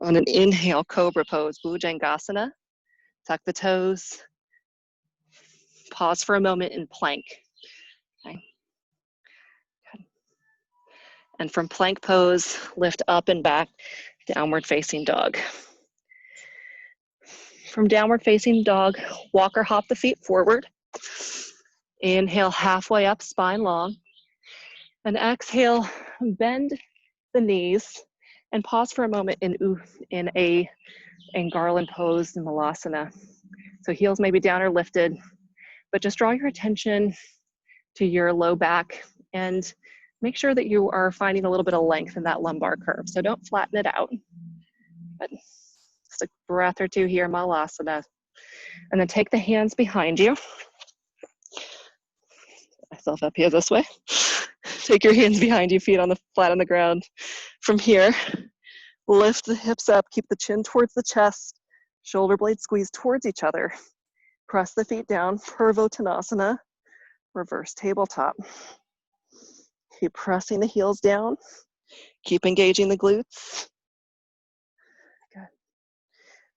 On an inhale, cobra pose, Bhujangasana. Tuck the toes. Pause for a moment in plank. Okay. And from plank pose, lift up and back, downward facing dog. From downward facing dog, walk or hop the feet forward. Inhale, halfway up, spine long. And exhale, bend the knees and pause for a moment in garland pose in Malasana. So heels may be down or lifted, but just draw your attention to your low back and make sure that you are finding a little bit of length in that lumbar curve. So don't flatten it out, but just a breath or two here, Malasana. And then take the hands behind you. Put myself up here this way. Take your hands behind you, feet on the flat on the ground. From here, lift the hips up, keep the chin towards the chest, shoulder blades squeeze towards each other. Press the feet down, Purvottanasana, reverse tabletop. Keep pressing the heels down, keep engaging the glutes. Good.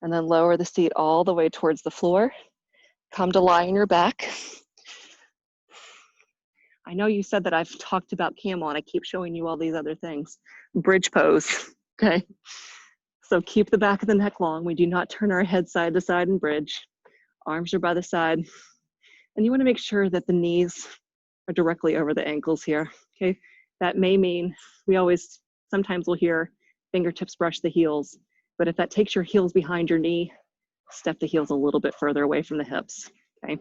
And then lower the seat all the way towards the floor. Come to lie on your back. I know you said that I've talked about camel and I keep showing you all these other things. Bridge pose, okay? So keep the back of the neck long. We do not turn our head side to side in bridge. Arms are by the side. And you wanna make sure that the knees are directly over the ankles here, okay? That may mean, sometimes we'll hear fingertips brush the heels, but if that takes your heels behind your knee, step the heels a little bit further away from the hips, okay?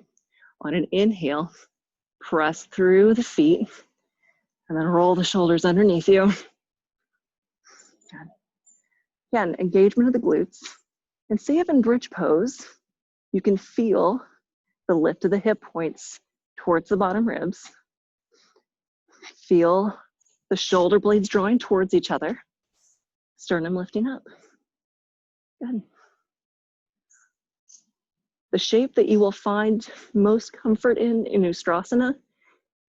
On an inhale, press through the feet, and then roll the shoulders underneath you. Good. Again, engagement of the glutes. And see if in bridge pose, you can feel the lift of the hip points towards the bottom ribs. Feel the shoulder blades drawing towards each other. Sternum lifting up. Good. The shape that you will find most comfort in Ustrasana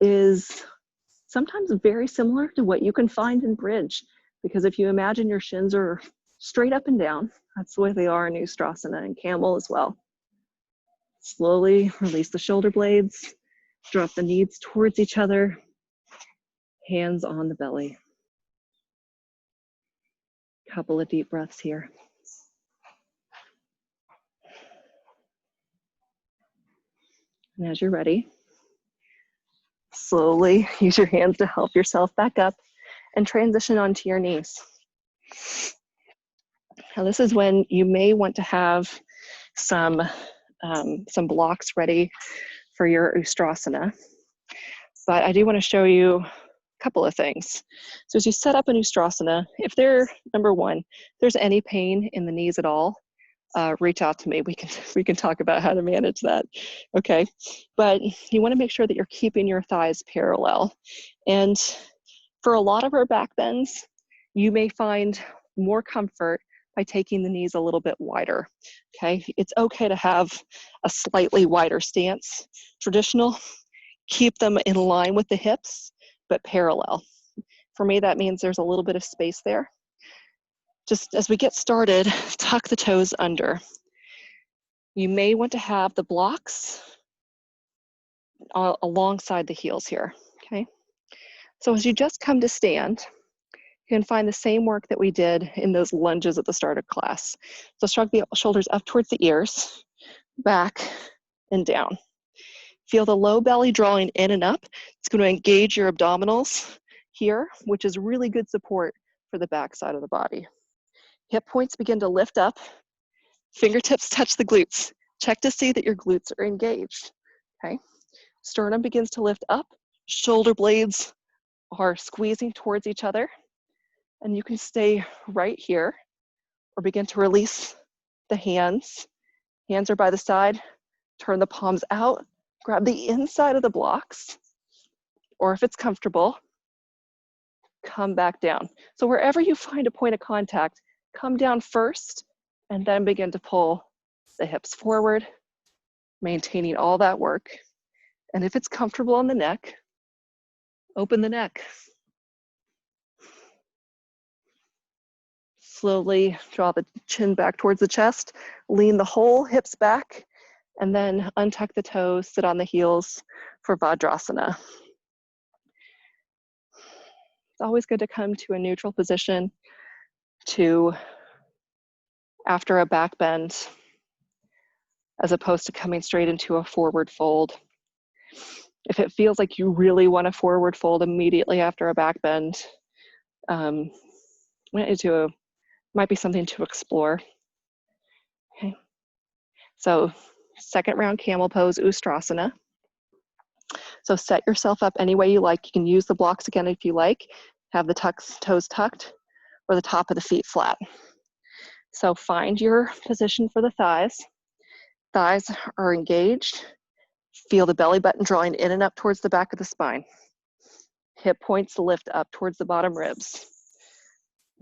is sometimes very similar to what you can find in bridge, because if you imagine your shins are straight up and down, that's the way they are in Ustrasana and camel as well. Slowly release the shoulder blades, drop the knees towards each other, hands on the belly. Couple of deep breaths here. And as you're ready, slowly use your hands to help yourself back up and transition onto your knees. Now this is when you may want to have some blocks ready for your Ustrasana, but I do want to show you a couple of things. So as you set up an Ustrasana, if number one, if there's any pain in the knees at all, reach out to me. We can talk about how to manage that. Okay, but you want to make sure that you're keeping your thighs parallel. And for a lot of our back bends, you may find more comfort by taking the knees a little bit wider. Okay, it's okay to have a slightly wider stance. Traditional, keep them in line with the hips, but parallel. For me, that means there's a little bit of space there. Just as we get started, tuck the toes under. You may want to have the blocks alongside the heels here, okay? So as you just come to stand, you can find the same work that we did in those lunges at the start of class. So shrug the shoulders up towards the ears, back and down. Feel the low belly drawing in and up. It's going to engage your abdominals here, which is really good support for the back side of the body. Hip points begin to lift up. Fingertips touch the glutes. Check to see that your glutes are engaged, okay? Sternum begins to lift up. Shoulder blades are squeezing towards each other. And you can stay right here or begin to release the hands. Hands are by the side. Turn the palms out. Grab the inside of the blocks. Or if it's comfortable, come back down. So wherever you find a point of contact, come down first and then begin to pull the hips forward, maintaining all that work. And if it's comfortable on the neck, open the neck. slowly draw the chin back towards the chest, lean the whole hips back, and then untuck the toes, sit on the heels for Vajrasana. It's always good to come to a neutral position after a back bend, as opposed to coming straight into a forward fold. If it feels like you really want to forward fold immediately after a back bend, might be something to explore. Okay. So second round camel pose, Ustrasana. So set yourself up any way you like. You can use the blocks again if you like. Have the toes tucked or the top of the feet flat. So find your position for the thighs. Thighs are engaged. Feel the belly button drawing in and up towards the back of the spine. Hip points lift up towards the bottom ribs.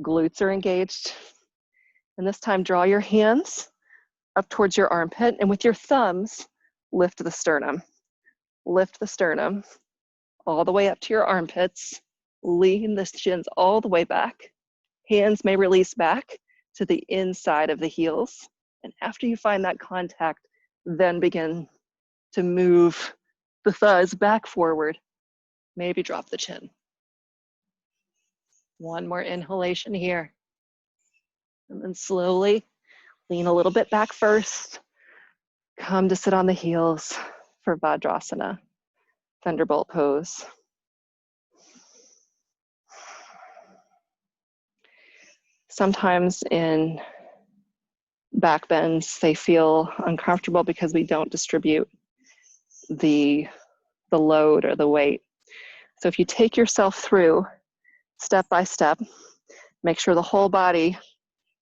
Glutes are engaged. And this time, draw your hands up towards your armpit, and with your thumbs, lift the sternum. Lift the sternum all the way up to your armpits. Lean the shins all the way back. Hands may release back to the inside of the heels. And after you find that contact, then begin to move the thighs back forward. Maybe drop the chin. One more inhalation here. And then slowly lean a little bit back first. Come to sit on the heels for Vajrasana, Thunderbolt pose. Sometimes in back bends, they feel uncomfortable because we don't distribute the load or the weight. So if you take yourself through step by step, make sure the whole body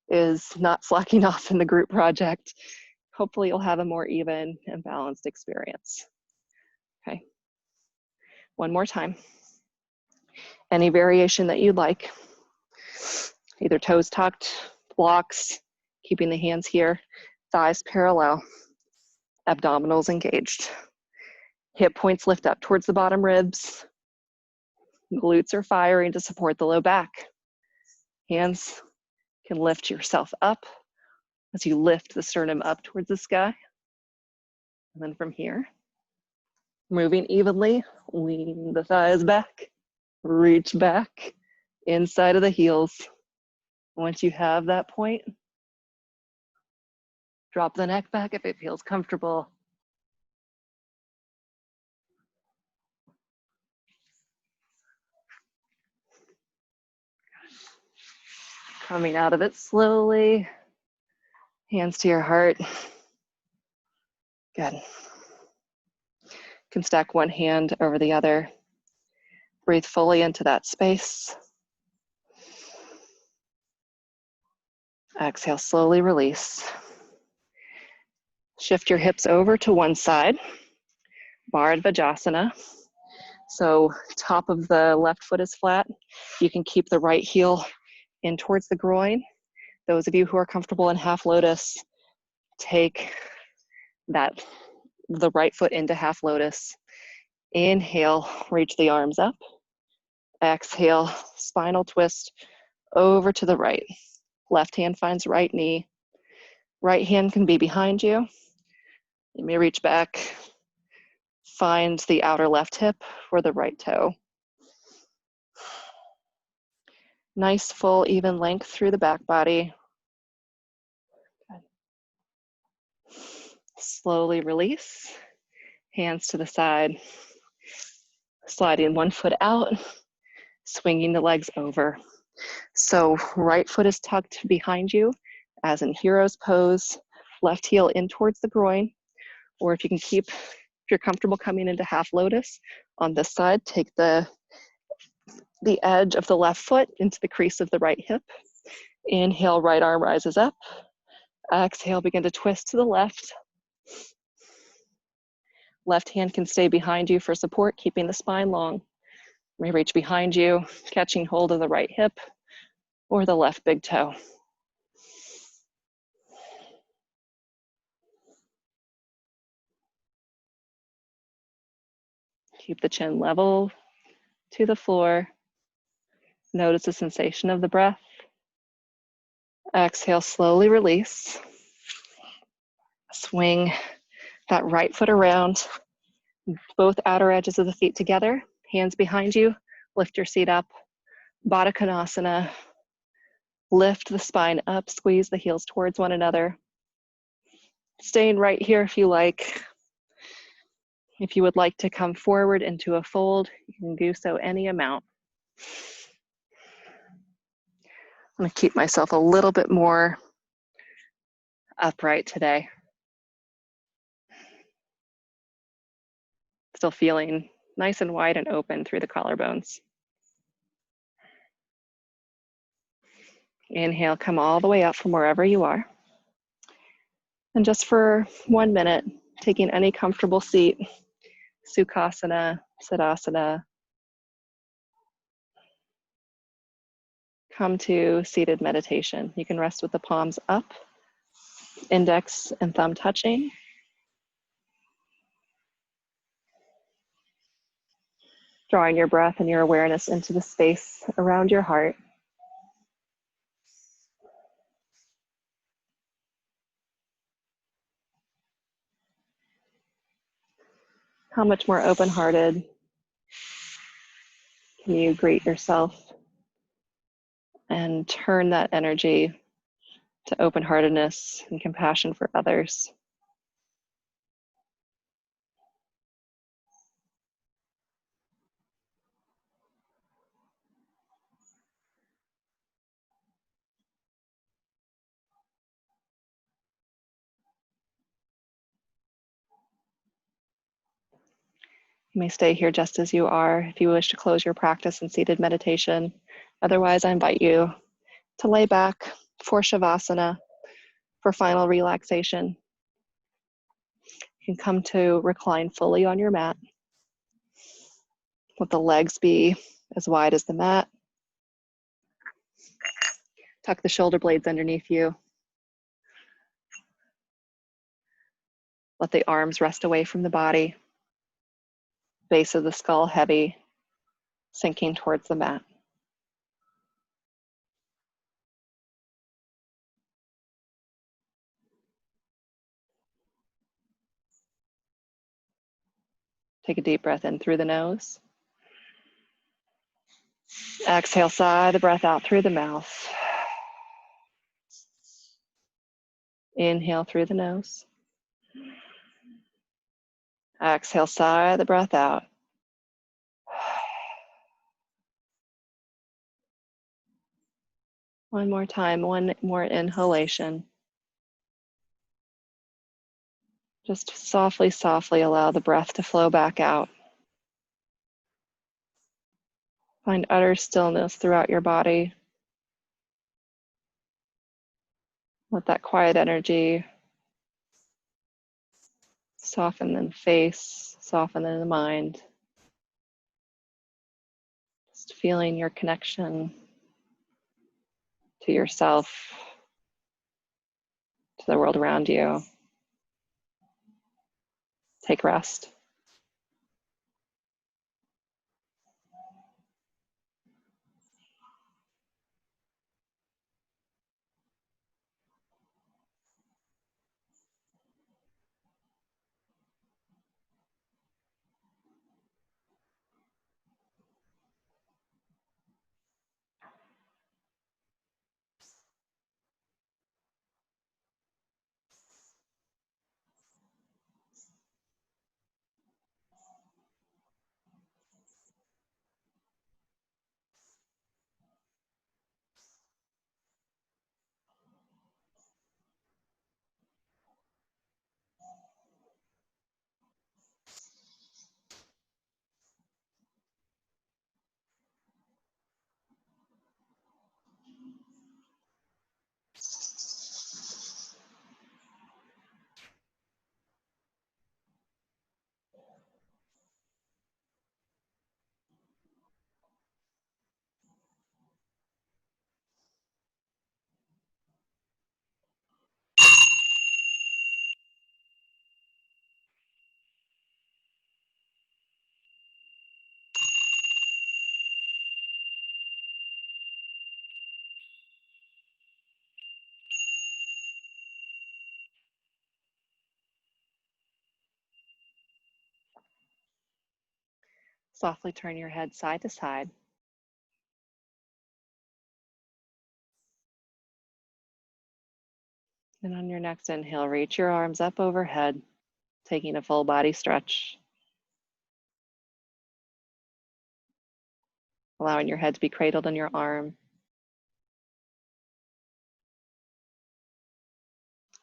is not slacking off in the group project. Hopefully you'll have a more even and balanced experience. Okay, one more time. Any variation that you'd like. Either toes tucked, blocks, keeping the hands here, thighs parallel, abdominals engaged. Hip points lift up towards the bottom ribs. Glutes are firing to support the low back. Hands can lift yourself up as you lift the sternum up towards the sky. And then from here, moving evenly, lean the thighs back, reach back, inside of the heels. Once you have that point, drop the neck back if it feels comfortable. Coming out of it slowly, hands to your heart. Good. You can stack one hand over the other. Breathe fully into that space. Exhale, slowly release. Shift your hips over to one side, Vajrasana. So top of the left foot is flat. You can keep the right heel in towards the groin. Those of you who are comfortable in half lotus, take the right foot into half lotus. Inhale, reach the arms up. Exhale, spinal twist over to the right. Left hand finds right knee. Right hand can be behind you. You may reach back, find the outer left hip or the right toe. Nice, full, even length through the back body. Slowly release. Hands to the side. Sliding one foot out, swinging the legs over. So right foot is tucked behind you, as in hero's pose. Left heel in towards the groin. Or if you're comfortable coming into half lotus on this side, take the edge of the left foot into the crease of the right hip. Inhale, right arm rises up. Exhale, begin to twist to the left. Left hand can stay behind you for support, keeping the spine long. You may reach behind you, catching hold of the right hip or the left big toe. Keep the chin level to the floor. Notice the sensation of the breath. Exhale, slowly release. Swing that right foot around, both outer edges of the feet together, hands behind you, lift your seat up, Baddha Konasana, lift the spine up, squeeze the heels towards one another. Staying right here if you like. If you would like to come forward into a fold, you can do so any amount. I'm gonna keep myself a little bit more upright today. Still feeling nice and wide and open through the collarbones. Inhale, come all the way up from wherever you are. And just for 1 minute, taking any comfortable seat, Sukhasana, Siddhasana, come to seated meditation. You can rest with the palms up, index and thumb touching. Drawing your breath and your awareness into the space around your heart. How much more open-hearted can you greet yourself and turn that energy to open-heartedness and compassion for others? You may stay here just as you are if you wish to close your practice in seated meditation. Otherwise, I invite you to lay back for Shavasana for final relaxation. You can come to recline fully on your mat. Let the legs be as wide as the mat. Tuck the shoulder blades underneath you. Let the arms rest away from the body. Base of the skull heavy, sinking towards the mat. Take a deep breath in through the nose. Exhale, sigh the breath out through the mouth. Inhale through the nose. Exhale, sigh the breath out. One more time, one more inhalation. Just softly, softly allow the breath to flow back out. Find utter stillness throughout your body. Let that quiet energy soften in the face, soften in the mind. Just feeling your connection to yourself, to the world around you. Take rest. Softly turn your head side to side. And on your next inhale, reach your arms up overhead, taking a full body stretch. Allowing your head to be cradled in your arm.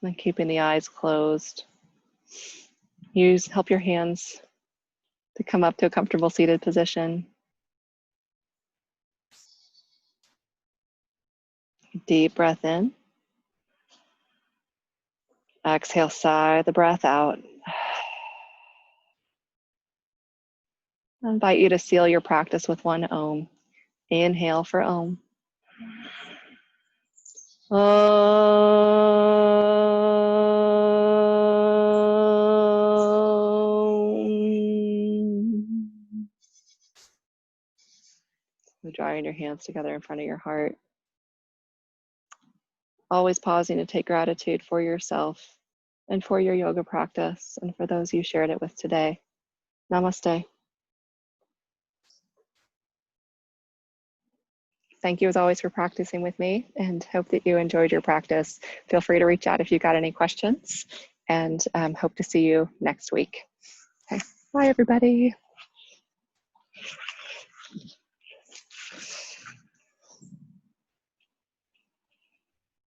And keeping the eyes closed. Help your hands to come up to a comfortable seated position. Deep breath in. Exhale, sigh the breath out. I invite you to seal your practice with one Om. Inhale for Om. Drawing your hands together in front of your heart. Always pausing to take gratitude for yourself and for your yoga practice and for those you shared it with today. Namaste. Thank you as always for practicing with me, and hope that you enjoyed your practice. Feel free to reach out if you got any questions, and hope to see you next week. Okay. Bye, everybody.